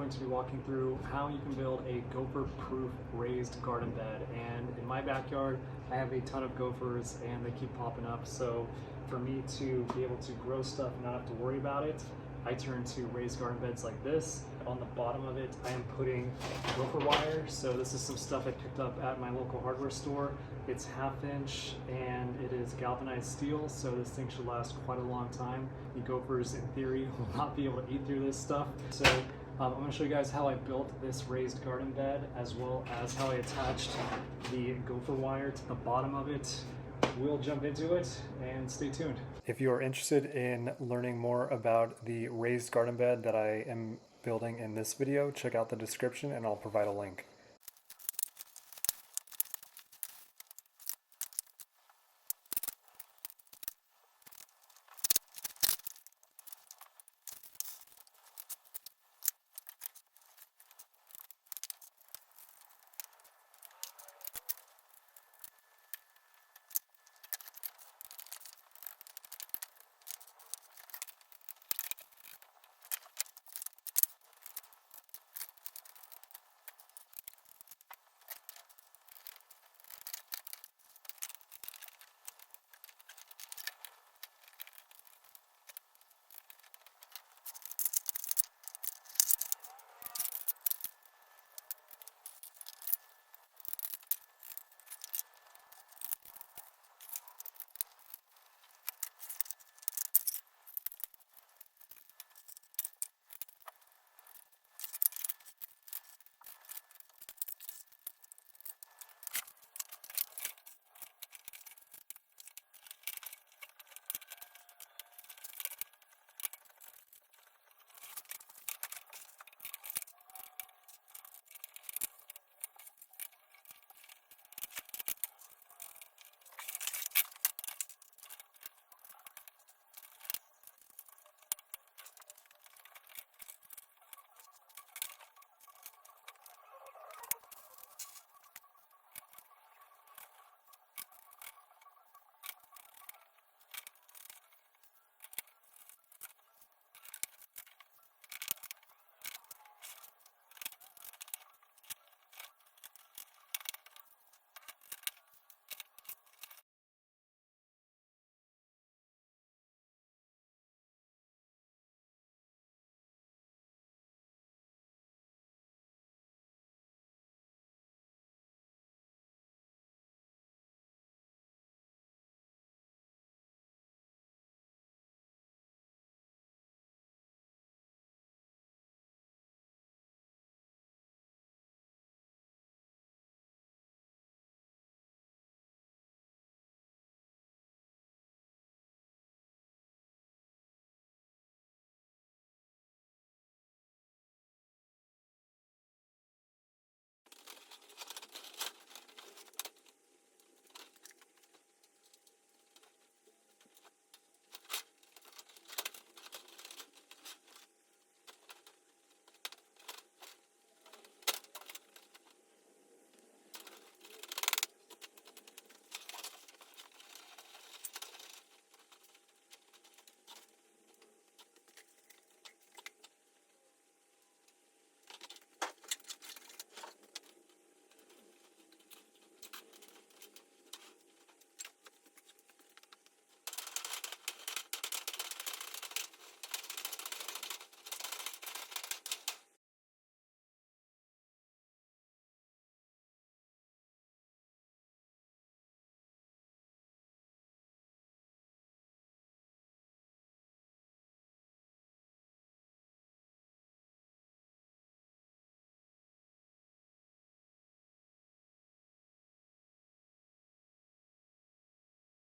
going to be walking through how you can build a gopher-proof raised garden bed. And in my backyard, I have a ton of gophers and they keep popping up. So for me to be able to grow stuff and not have to worry about it, I turn to raised garden beds like this. On the bottom of it, I am putting gopher wire. So this is some stuff I picked up at my local hardware store. It's 1/2 inch and it is galvanized steel, so this thing should last quite a long time. The gophers, in theory, will not be able to eat through this stuff. So I'm going to show you guys how I built this raised garden bed, as well as how I attached the gopher wire to the bottom of it. We'll jump into it and stay tuned. If you are interested in learning more about the raised garden bed that I am building in this video, check out the description and I'll provide a link.